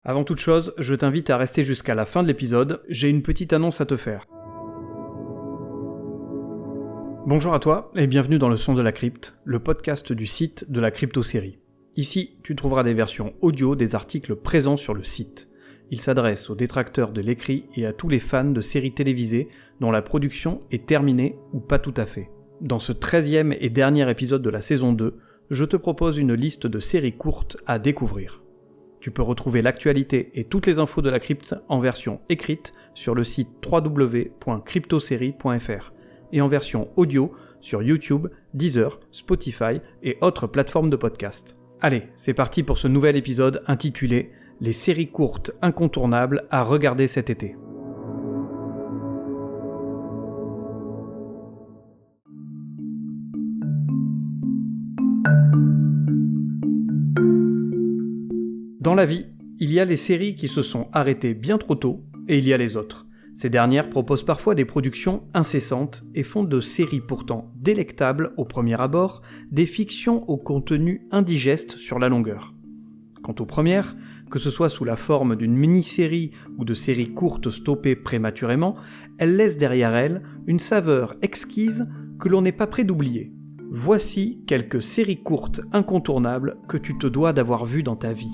Avant toute chose, je t'invite à rester jusqu'à la fin de l'épisode, j'ai une petite annonce à te faire. Bonjour à toi et bienvenue dans le Son de la Crypte, le podcast du site de la crypto-série. Ici, tu trouveras des versions audio des articles présents sur le site. Il s'adresse aux détracteurs de l'écrit et à tous les fans de séries télévisées dont la production est terminée ou pas tout à fait. Dans ce 13e et dernier épisode de la saison 2, je te propose une liste de séries courtes à découvrir. Tu peux retrouver l'actualité et toutes les infos de la crypte en version écrite sur le site www.cryptoserie.fr et en version audio sur YouTube, Deezer, Spotify et autres plateformes de podcast. Allez, c'est parti pour ce nouvel épisode intitulé « Les séries courtes incontournables à regarder cet été ». Dans la vie, il y a les séries qui se sont arrêtées bien trop tôt, et il y a les autres. Ces dernières proposent parfois des productions incessantes et font de séries pourtant délectables au premier abord, des fictions au contenu indigeste sur la longueur. Quant aux premières, que ce soit sous la forme d'une mini-série ou de séries courtes stoppées prématurément, elles laissent derrière elles une saveur exquise que l'on n'est pas prêt d'oublier. Voici quelques séries courtes incontournables que tu te dois d'avoir vues dans ta vie.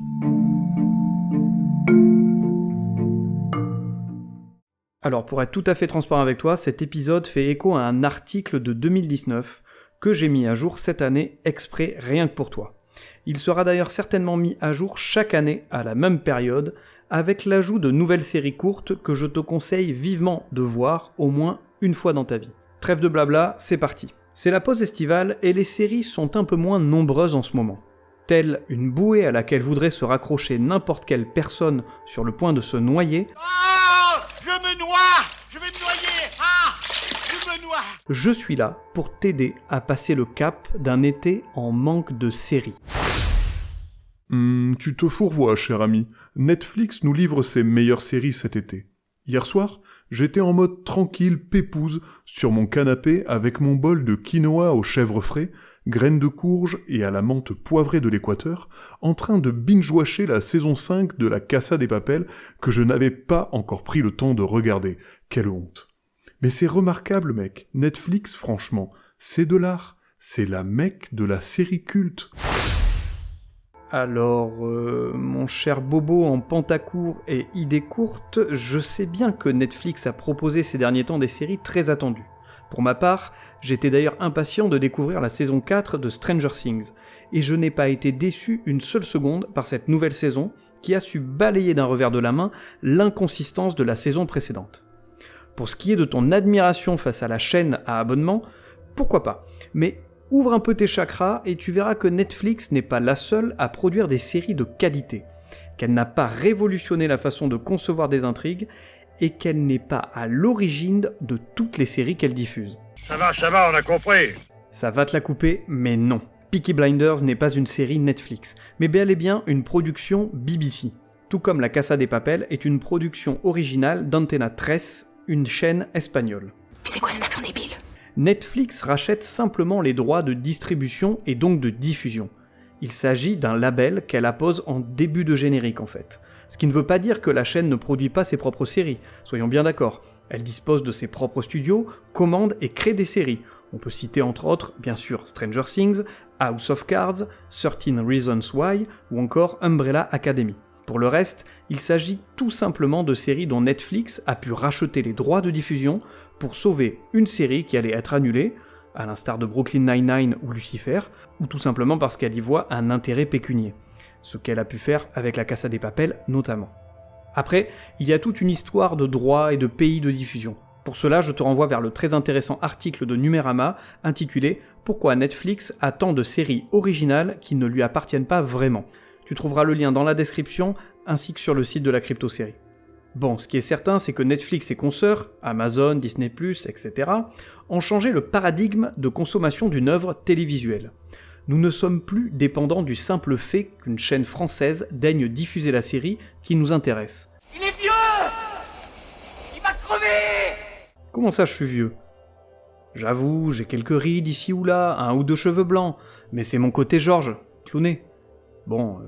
Alors pour être tout à fait transparent avec toi, cet épisode fait écho à un article de 2019 que j'ai mis à jour cette année exprès rien que pour toi. Il sera d'ailleurs certainement mis à jour chaque année à la même période avec l'ajout de nouvelles séries courtes que je te conseille vivement de voir au moins une fois dans ta vie. Trêve de blabla, c'est parti. C'est la pause estivale et les séries sont un peu moins nombreuses en ce moment. Telle une bouée à laquelle voudrait se raccrocher n'importe quelle personne sur le point de se noyer. Je me noie! Je vais me noyer! Je me noie! Je suis là pour t'aider à passer le cap d'un été en manque de séries. Tu te fourvoies, cher ami. Netflix nous livre ses meilleures séries cet été. Hier soir, j'étais en mode tranquille, pépouze, sur mon canapé avec mon bol de quinoa au chèvre frais, graines de courge et à la menthe poivrée de l'Équateur, en train de binge-watcher la saison 5 de la Casa de Papel que je n'avais pas encore pris le temps de regarder. Quelle honte. Mais c'est remarquable, mec. Netflix, franchement, c'est de l'art. C'est la mecque de la série culte. Alors, mon cher Bobo en pantacourt et idées courtes, je sais bien que Netflix a proposé ces derniers temps des séries très attendues. Pour ma part, j'étais d'ailleurs impatient de découvrir la saison 4 de Stranger Things, et je n'ai pas été déçu une seule seconde par cette nouvelle saison qui a su balayer d'un revers de la main l'inconsistance de la saison précédente. Pour ce qui est de ton admiration face à la chaîne à abonnement, pourquoi pas, mais ouvre un peu tes chakras et tu verras que Netflix n'est pas la seule à produire des séries de qualité, qu'elle n'a pas révolutionné la façon de concevoir des intrigues, et qu'elle n'est pas à l'origine de toutes les séries qu'elle diffuse. Ça va, on a compris. Ça va te la couper, mais non. Peaky Blinders n'est pas une série Netflix, mais bel et bien une production BBC. Tout comme La Casa de Papel est une production originale d'Antena 13, une chaîne espagnole. Mais c'est quoi cet accent débile ? Netflix rachète simplement les droits de distribution et donc de diffusion. Il s'agit d'un label qu'elle appose en début de générique en fait. Ce qui ne veut pas dire que la chaîne ne produit pas ses propres séries, soyons bien d'accord. Elle dispose de ses propres studios, commande et crée des séries. On peut citer entre autres, bien sûr, Stranger Things, House of Cards, 13 Reasons Why ou encore Umbrella Academy. Pour le reste, il s'agit tout simplement de séries dont Netflix a pu racheter les droits de diffusion pour sauver une série qui allait être annulée, à l'instar de Brooklyn Nine-Nine ou Lucifer, ou tout simplement parce qu'elle y voit un intérêt pécunier. Ce qu'elle a pu faire avec la Casa de Papel notamment. Après, il y a toute une histoire de droits et de pays de diffusion. Pour cela, je te renvoie vers le très intéressant article de Numérama intitulé « Pourquoi Netflix a tant de séries originales qui ne lui appartiennent pas vraiment ». Tu trouveras le lien dans la description ainsi que sur le site de la crypto-série. Bon, ce qui est certain, c'est que Netflix et consorts, Amazon, Disney+, etc., ont changé le paradigme de consommation d'une œuvre télévisuelle. Nous ne sommes plus dépendants du simple fait qu'une chaîne française daigne diffuser la série qui nous intéresse. Il est vieux! Il va crever! Comment ça je suis vieux ? J'avoue, j'ai quelques rides ici ou là, un ou deux cheveux blancs, mais c'est mon côté Georges, clowné. Bon,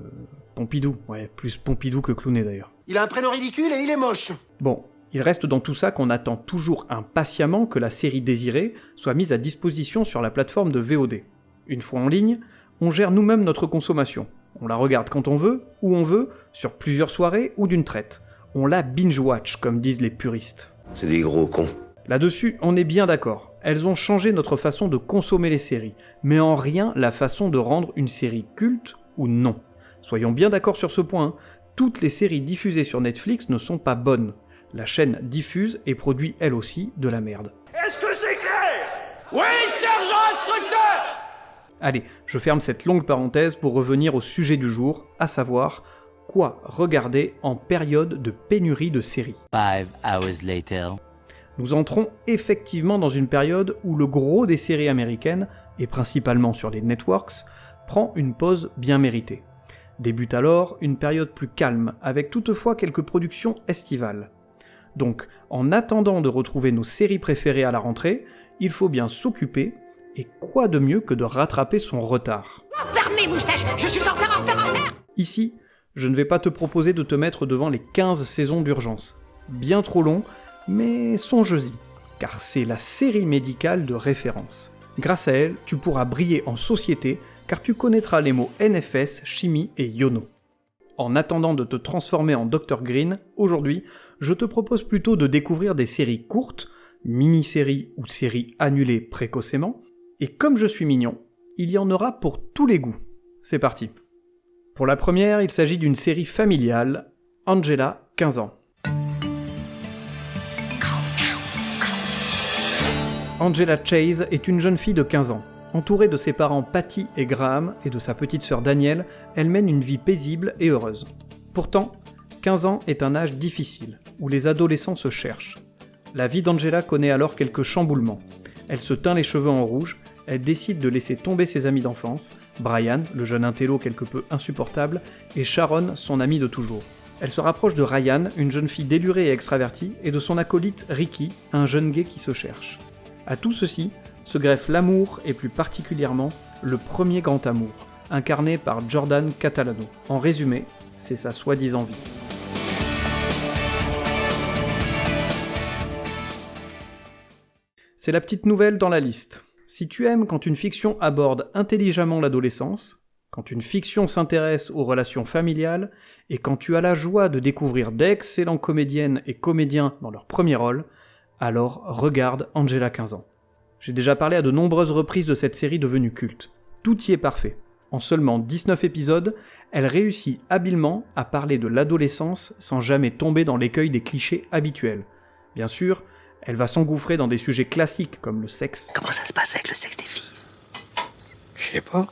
Pompidou, ouais, plus Pompidou que Clooney d'ailleurs. Il a un prénom ridicule et il est moche. Bon, il reste dans tout ça qu'on attend toujours impatiemment que la série désirée soit mise à disposition sur la plateforme de VOD. Une fois en ligne, on gère nous-mêmes notre consommation. On la regarde quand on veut, où on veut, sur plusieurs soirées ou d'une traite. On la binge-watch, comme disent les puristes. C'est des gros cons. Là-dessus, on est bien d'accord. Elles ont changé notre façon de consommer les séries, mais en rien la façon de rendre une série culte ou non. Soyons bien d'accord sur ce point, toutes les séries diffusées sur Netflix ne sont pas bonnes. La chaîne diffuse et produit elle aussi de la merde. Est-ce que c'est clair? Oui, sergent instructeur! Allez, je ferme cette longue parenthèse pour revenir au sujet du jour, à savoir quoi regarder en période de pénurie de séries. 5 hours later. Nous entrons effectivement dans une période où le gros des séries américaines, et principalement sur les networks, prend une pause bien méritée. Débute alors une période plus calme, avec toutefois quelques productions estivales. Donc, en attendant de retrouver nos séries préférées à la rentrée, il faut bien s'occuper, et quoi de mieux que de rattraper son retard. Fermez, moustache, je suis en retard. Ici, je ne vais pas te proposer de te mettre devant les 15 saisons d'urgence. Bien trop long, mais songe-y, car c'est la série médicale de référence. Grâce à elle, tu pourras briller en société, car tu connaîtras les mots NFS, chimie et yono. En attendant de te transformer en Dr Green, aujourd'hui, je te propose plutôt de découvrir des séries courtes, mini-séries ou séries annulées précocement, et comme je suis mignon, il y en aura pour tous les goûts. C'est parti. Pour la première, il s'agit d'une série familiale, Angela, 15 ans. Angela Chase est une jeune fille de 15 ans. Entourée de ses parents Patty et Graham et de sa petite sœur Danielle, elle mène une vie paisible et heureuse. Pourtant, 15 ans est un âge difficile, où les adolescents se cherchent. La vie d'Angela connaît alors quelques chamboulements. Elle se teint les cheveux en rouge, elle décide de laisser tomber ses amis d'enfance, Brian, le jeune intello quelque peu insupportable, et Sharon, son amie de toujours. Elle se rapproche de Ryan, une jeune fille délurée et extravertie, et de son acolyte Ricky, un jeune gay qui se cherche. À tout ceci se greffe l'amour, et plus particulièrement, le premier grand amour, incarné par Jordan Catalano. En résumé, c'est sa soi-disant vie. C'est la petite nouvelle dans la liste. Si tu aimes quand une fiction aborde intelligemment l'adolescence, quand une fiction s'intéresse aux relations familiales, et quand tu as la joie de découvrir d'excellents comédiennes et comédiens dans leur premier rôle, alors regarde Angela 15 ans. J'ai déjà parlé à de nombreuses reprises de cette série devenue culte. Tout y est parfait. En seulement 19 épisodes, elle réussit habilement à parler de l'adolescence sans jamais tomber dans l'écueil des clichés habituels. Bien sûr, elle va s'engouffrer dans des sujets classiques comme le sexe. Comment ça se passe avec le sexe des filles? Je sais pas.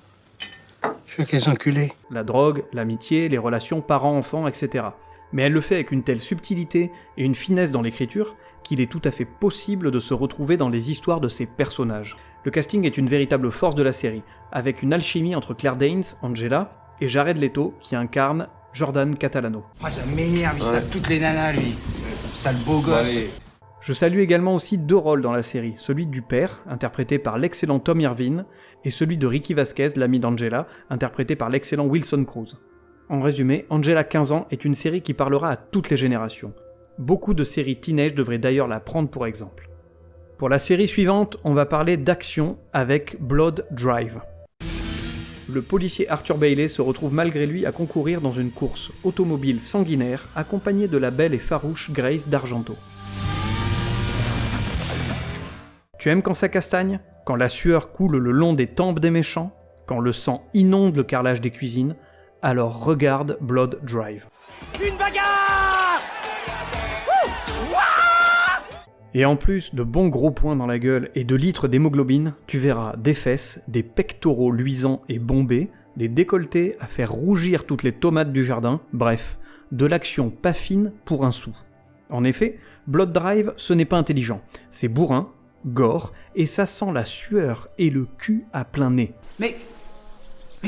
Je veux qu'elles enculées. La drogue, l'amitié, les relations parents-enfants, etc. Mais elle le fait avec une telle subtilité et une finesse dans l'écriture qu'il est tout à fait possible de se retrouver dans les histoires de ces personnages. Le casting est une véritable force de la série, avec une alchimie entre Claire Danes, Angela, et Jared Leto, qui incarne Jordan Catalano. Ah, ça m'énerve, il se tape toutes les nanas, lui. Sale beau gosse. Je salue également aussi deux rôles dans la série, celui du père, interprété par l'excellent Tom Irvine, et celui de Ricky Vasquez, l'ami d'Angela, interprété par l'excellent Wilson Cruz. En résumé, Angela 15 ans est une série qui parlera à toutes les générations. Beaucoup de séries teenage devraient d'ailleurs la prendre pour exemple. Pour la série suivante, on va parler d'action avec Blood Drive. Le policier Arthur Bailey se retrouve malgré lui à concourir dans une course automobile sanguinaire accompagné de la belle et farouche Grace d'Argento. Tu aimes quand ça castagne? Quand la sueur coule le long des tempes des méchants? Quand le sang inonde le carrelage des cuisines? Alors regarde Blood Drive. Une bagarre! Et en plus de bons gros points dans la gueule et de litres d'hémoglobine, tu verras des fesses, des pectoraux luisants et bombés, des décolletés à faire rougir toutes les tomates du jardin, bref, de l'action pas fine pour un sou. En effet, Blood Drive, ce n'est pas intelligent, c'est bourrin, gore, et ça sent la sueur et le cul à plein nez. Mais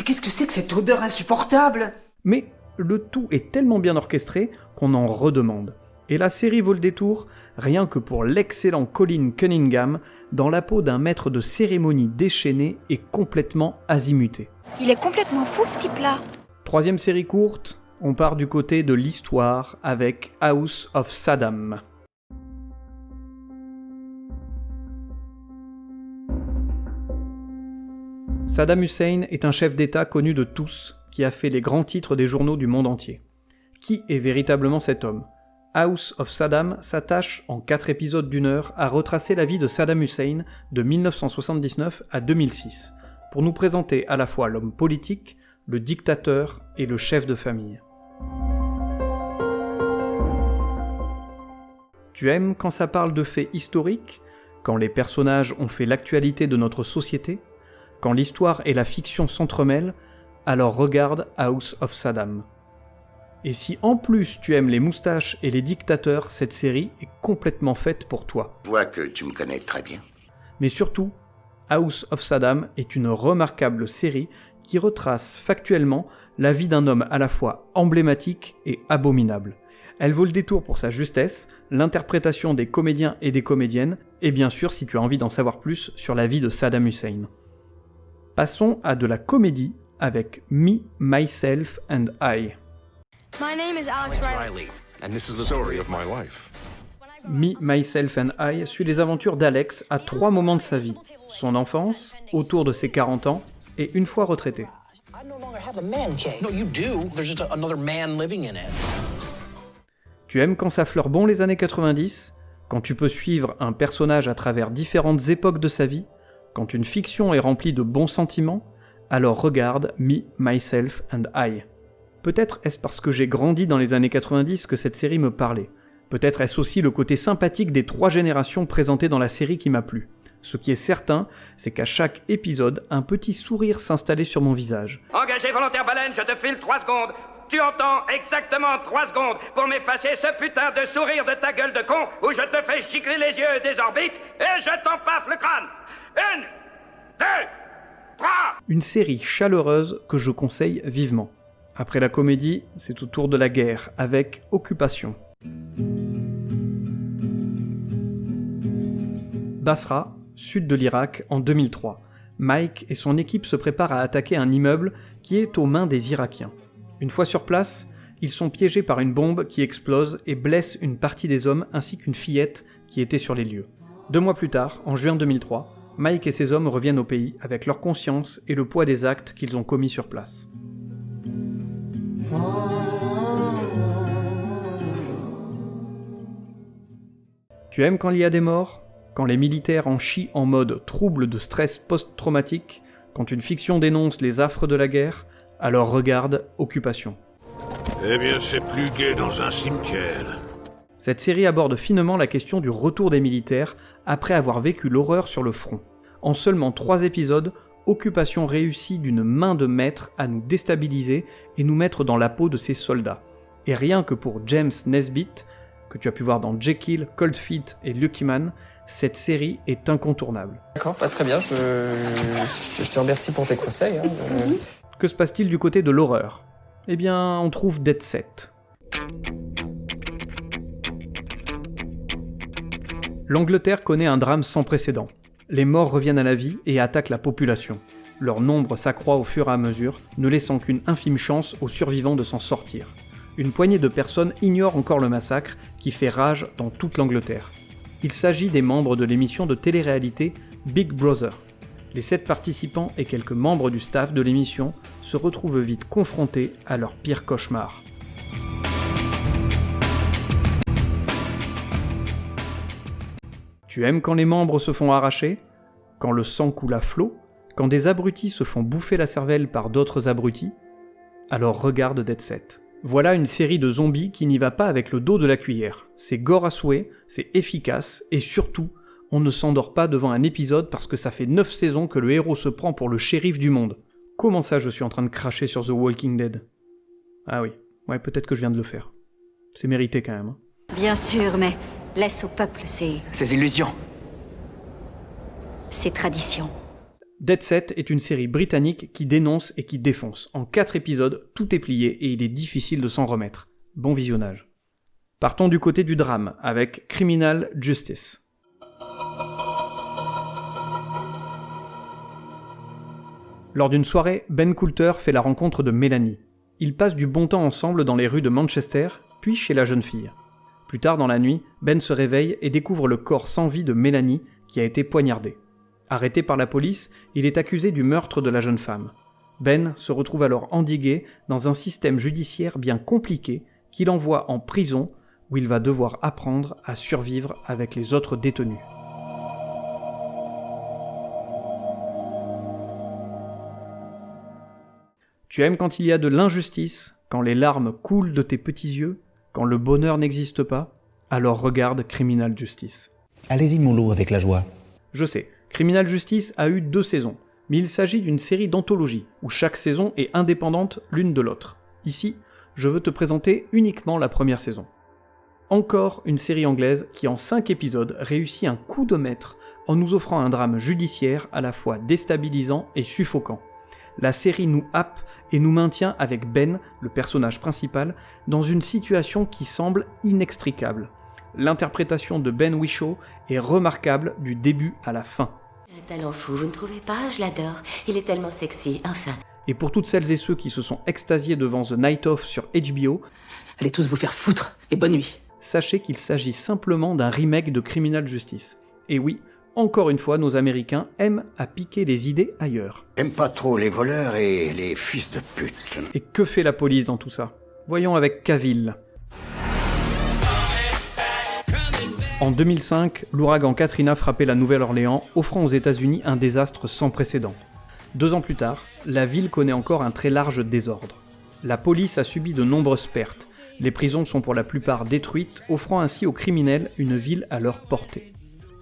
qu'est-ce que c'est que cette odeur insupportable? Mais le tout est tellement bien orchestré qu'on en redemande. Et la série vaut le détour, rien que pour l'excellent Colin Cunningham, dans la peau d'un maître de cérémonie déchaîné et complètement azimuté. Il est complètement fou ce type-là. Troisième série courte, on part du côté de l'histoire avec House of Saddam. Saddam Hussein est un chef d'État connu de tous qui a fait les grands titres des journaux du monde entier. Qui est véritablement cet homme ? House of Saddam s'attache en 4 épisodes d'1 heure à retracer la vie de Saddam Hussein de 1979 à 2006, pour nous présenter à la fois l'homme politique, le dictateur et le chef de famille. Tu aimes quand ça parle de faits historiques, quand les personnages ont fait l'actualité de notre société, quand l'histoire et la fiction s'entremêlent, alors regarde House of Saddam. Et si en plus tu aimes les moustaches et les dictateurs, cette série est complètement faite pour toi. Je vois que tu me connais très bien. Mais surtout, House of Saddam est une remarquable série qui retrace factuellement la vie d'un homme à la fois emblématique et abominable. Elle vaut le détour pour sa justesse, l'interprétation des comédiens et des comédiennes, et bien sûr si tu as envie d'en savoir plus sur la vie de Saddam Hussein. Passons à de la comédie avec Me, Myself and I. My name is Alex Riley. And this is the story of my life. Me, Myself and I suit les aventures d'Alex à 3 moments de sa vie. Son enfance, autour de ses 40 ans, et une fois retraité. No, you do. There's just another man living in it. Tu aimes quand ça fleure bon les années 90, quand tu peux suivre un personnage à travers différentes époques de sa vie, quand une fiction est remplie de bons sentiments, alors regarde Me, Myself and I. Peut-être est-ce parce que j'ai grandi dans les années 90 que cette série me parlait. Peut-être est-ce aussi le côté sympathique des 3 générations présentées dans la série qui m'a plu. Ce qui est certain, c'est qu'à chaque épisode, un petit sourire s'installait sur mon visage. Engagé volontaire baleine, je te file 3 secondes. Tu entends exactement 3 secondes pour m'effacer ce putain de sourire de ta gueule de con où je te fais gicler les yeux des orbites et je t'empaffe le crâne. 1, 2, 3. Une série chaleureuse que je conseille vivement. Après la comédie, c'est au tour de la guerre, avec Occupation. Basra, sud de l'Irak, en 2003. Mike et son équipe se préparent à attaquer un immeuble qui est aux mains des Irakiens. Une fois sur place, ils sont piégés par une bombe qui explose et blesse une partie des hommes ainsi qu'une fillette qui était sur les lieux. 2 mois plus tard, en juin 2003, Mike et ses hommes reviennent au pays avec leur conscience et le poids des actes qu'ils ont commis sur place. Tu aimes quand il y a des morts ? Quand les militaires en chient en mode trouble de stress post-traumatique ? Quand une fiction dénonce les affres de la guerre ? Alors regarde Occupation. Eh bien, c'est plus gai dans un cimetière. Cette série aborde finement la question du retour des militaires après avoir vécu l'horreur sur le front. En seulement 3 épisodes, Occupation réussit d'une main de maître à nous déstabiliser et nous mettre dans la peau de ces soldats. Et rien que pour James Nesbitt, que tu as pu voir dans Jekyll, Cold Feet et Lucky Man, cette série est incontournable. D'accord, très bien, je te remercie pour tes conseils. Que se passe-t-il du côté de l'horreur ? Eh bien, on trouve Dead Set. L'Angleterre connaît un drame sans précédent. Les morts reviennent à la vie et attaquent la population. Leur nombre s'accroît au fur et à mesure, ne laissant qu'une infime chance aux survivants de s'en sortir. Une poignée de personnes ignore encore le massacre qui fait rage dans toute l'Angleterre. Il s'agit des membres de l'émission de télé-réalité Big Brother. Les 7 participants et quelques membres du staff de l'émission se retrouvent vite confrontés à leur pire cauchemar. Tu aimes quand les membres se font arracher ? Quand le sang coule à flot ? Quand des abrutis se font bouffer la cervelle par d'autres abrutis ? Alors regarde Dead Set. Voilà une série de zombies qui n'y va pas avec le dos de la cuillère. C'est gore à souhait, c'est efficace, et surtout, on ne s'endort pas devant un épisode parce que ça fait 9 saisons que le héros se prend pour le shérif du monde. Comment ça je suis en train de cracher sur The Walking Dead ? Ah oui, ouais peut-être que je viens de le faire. C'est mérité quand même. Bien sûr, mais laisse au peuple ses illusions. Ses traditions. Dead Set est une série britannique qui dénonce et qui défonce. En 4 épisodes, tout est plié et il est difficile de s'en remettre. Bon visionnage. Partons du côté du drame, avec Criminal Justice. Lors d'une soirée, Ben Coulter fait la rencontre de Mélanie. Ils passent du bon temps ensemble dans les rues de Manchester, puis chez la jeune fille. Plus tard dans la nuit, Ben se réveille et découvre le corps sans vie de Mélanie, qui a été poignardée. Arrêté par la police, il est accusé du meurtre de la jeune femme. Ben se retrouve alors endigué dans un système judiciaire bien compliqué qui l'envoie en prison où il va devoir apprendre à survivre avec les autres détenus. Tu aimes quand il y a de l'injustice, quand les larmes coulent de tes petits yeux, quand le bonheur n'existe pas? Alors regarde Criminal Justice. Allez-y mollo avec la joie. Je sais, Criminal Justice a eu 2 saisons, mais il s'agit d'une série d'anthologie, où chaque saison est indépendante l'une de l'autre. Ici, je veux te présenter uniquement la première saison. Encore une série anglaise qui en 5 épisodes réussit un coup de maître en nous offrant un drame judiciaire à la fois déstabilisant et suffocant. La série nous happe et nous maintient avec Ben, le personnage principal, dans une situation qui semble inextricable. L'interprétation de Ben Whishaw est remarquable du début à la fin. Un talent fou, vous ne trouvez pas? Je l'adore. Il est tellement sexy, enfin. Et pour toutes celles et ceux qui se sont extasiés devant The Night Of sur HBO, allez tous vous faire foutre, et bonne nuit. Sachez qu'il s'agit simplement d'un remake de Criminal Justice. Et oui, encore une fois, nos Américains aiment à piquer les idées ailleurs. J'aime pas trop les voleurs et les fils de pute. Et que fait la police dans tout ça? Voyons avec Cavill. En 2005, l'ouragan Katrina frappait la Nouvelle-Orléans, offrant aux États-Unis un désastre sans précédent. 2 ans plus tard, la ville connaît encore un très large désordre. La police a subi de nombreuses pertes. Les prisons sont pour la plupart détruites, offrant ainsi aux criminels une ville à leur portée.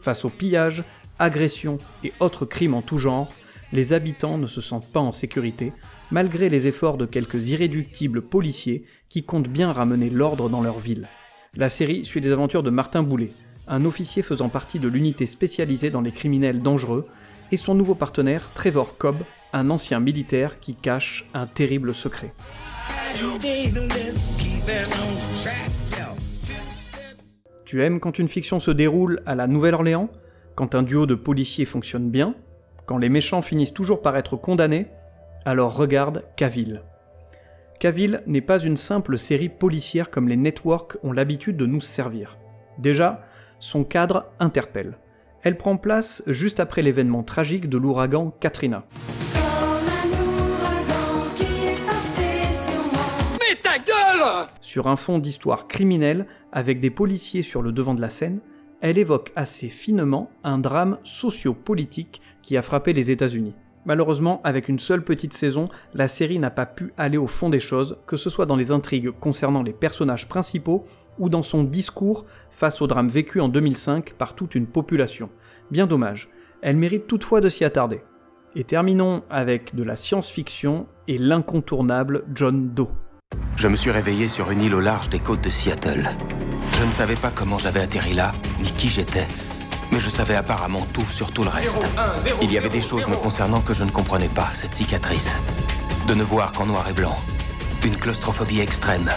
Face aux pillages, agressions et autres crimes en tout genre, les habitants ne se sentent pas en sécurité, malgré les efforts de quelques irréductibles policiers qui comptent bien ramener l'ordre dans leur ville. La série suit les aventures de Martin Boulet, un officier faisant partie de l'unité spécialisée dans les criminels dangereux, et son nouveau partenaire Trevor Cobb, un ancien militaire qui cache un terrible secret. Tu aimes quand une fiction se déroule à la Nouvelle-Orléans? Quand un duo de policiers fonctionne bien? Quand les méchants finissent toujours par être condamnés? Alors regarde Cavill. Cavill n'est pas une simple série policière comme les networks ont l'habitude de nous servir. Déjà, son cadre interpelle. Elle prend place juste après l'événement tragique de l'ouragan Katrina. Mais ta gueule! Sur un fond d'histoire criminelle, avec des policiers sur le devant de la scène, elle évoque assez finement un drame socio-politique qui a frappé les États-Unis. Malheureusement, avec une seule petite saison, la série n'a pas pu aller au fond des choses, que ce soit dans les intrigues concernant les personnages principaux ou dans son discours face au drame vécu en 2005 par toute une population. Bien dommage, elle mérite toutefois de s'y attarder. Et terminons avec de la science-fiction et l'incontournable John Doe. Je me suis réveillé sur une île au large des côtes de Seattle. Je ne savais pas comment j'avais atterri là, ni qui j'étais, mais je savais apparemment tout sur tout le reste. Il y avait des choses me concernant que je ne comprenais pas, cette cicatrice. De ne voir qu'en noir et blanc. Une claustrophobie extrême.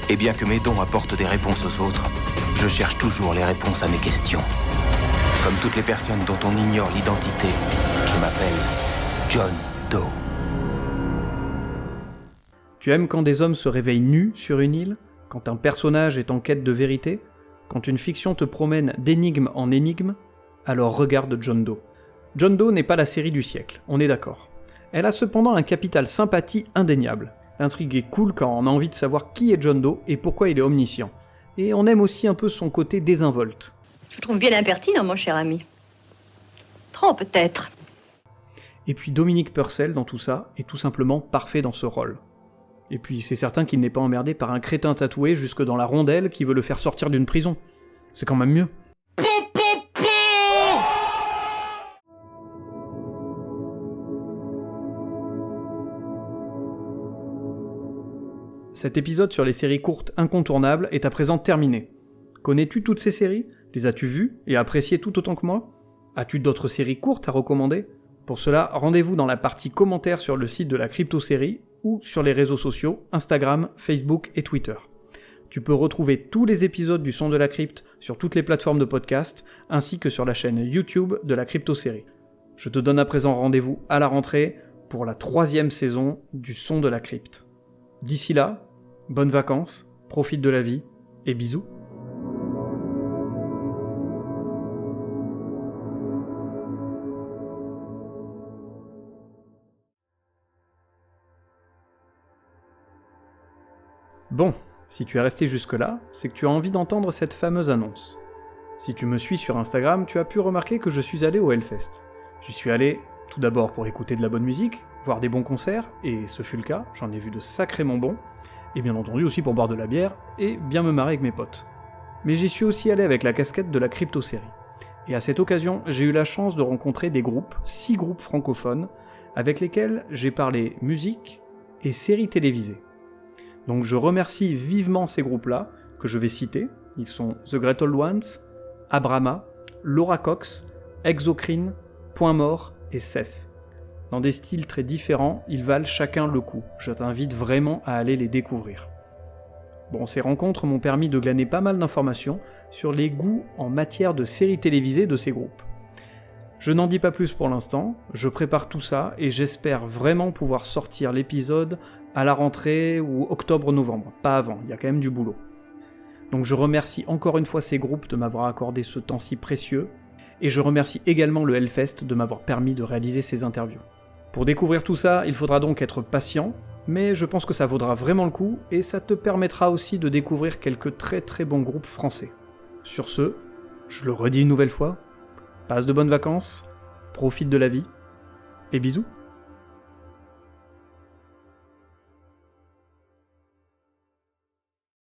Et bien que mes dons apportent des réponses aux autres, je cherche toujours les réponses à mes questions. Comme toutes les personnes dont on ignore l'identité, je m'appelle John Doe. Tu aimes quand des hommes se réveillent nus sur une île? Quand un personnage est en quête de vérité? Quand une fiction te promène d'énigme en énigme? Alors regarde John Doe. John Doe n'est pas la série du siècle, on est d'accord. Elle a cependant un capital sympathie indéniable. L'intrigue est cool quand on a envie de savoir qui est John Doe et pourquoi il est omniscient. Et on aime aussi un peu son côté désinvolte. Je vous trouve bien impertinent, mon cher ami. Trop, peut-être. Et puis Dominique Purcell dans tout ça est tout simplement parfait dans ce rôle. Et puis c'est certain qu'il n'est pas emmerdé par un crétin tatoué jusque dans la rondelle qui veut le faire sortir d'une prison. C'est quand même mieux. Cet épisode sur les séries courtes incontournables est à présent terminé. Connais-tu toutes ces séries? Les as-tu vues et appréciées tout autant que moi? As-tu d'autres séries courtes à recommander? Pour cela, rendez-vous dans la partie commentaires sur le site de la Crypto-Série ou sur les réseaux sociaux, Instagram, Facebook et Twitter. Tu peux retrouver tous les épisodes du Son de la Crypte sur toutes les plateformes de podcast, ainsi que sur la chaîne YouTube de la Crypto-Série. Je te donne à présent rendez-vous à la rentrée pour la 3e saison du Son de la Crypte. D'ici là, bonnes vacances, profite de la vie, et bisous. Bon, si tu es resté jusque-là, c'est que tu as envie d'entendre cette fameuse annonce. Si tu me suis sur Instagram, tu as pu remarquer que je suis allé au Hellfest. J'y suis allé tout d'abord pour écouter de la bonne musique, voir des bons concerts, et ce fut le cas, j'en ai vu de sacrément bons, et bien entendu aussi pour boire de la bière, et bien me marrer avec mes potes. Mais j'y suis aussi allé avec la casquette de la crypto-série. Et à cette occasion, j'ai eu la chance de rencontrer des groupes, 6 groupes francophones, avec lesquels j'ai parlé musique et séries télévisées. Donc je remercie vivement ces groupes-là, que je vais citer. Ils sont The Great Old Ones, Abrama, Laura Cox, Exocrine, Point Mort et Cess. Dans des styles très différents, ils valent chacun le coup. Je t'invite vraiment à aller les découvrir. Bon, ces rencontres m'ont permis de glaner pas mal d'informations sur les goûts en matière de séries télévisées de ces groupes. Je n'en dis pas plus pour l'instant, je prépare tout ça et j'espère vraiment pouvoir sortir l'épisode à la rentrée ou octobre-novembre, pas avant, il y a quand même du boulot. Donc je remercie encore une fois ces groupes de m'avoir accordé ce temps si précieux, et je remercie également le Hellfest de m'avoir permis de réaliser ces interviews. Pour découvrir tout ça, il faudra donc être patient, mais je pense que ça vaudra vraiment le coup, et ça te permettra aussi de découvrir quelques très très bons groupes français. Sur ce, je le redis une nouvelle fois, passe de bonnes vacances, profite de la vie, et bisous.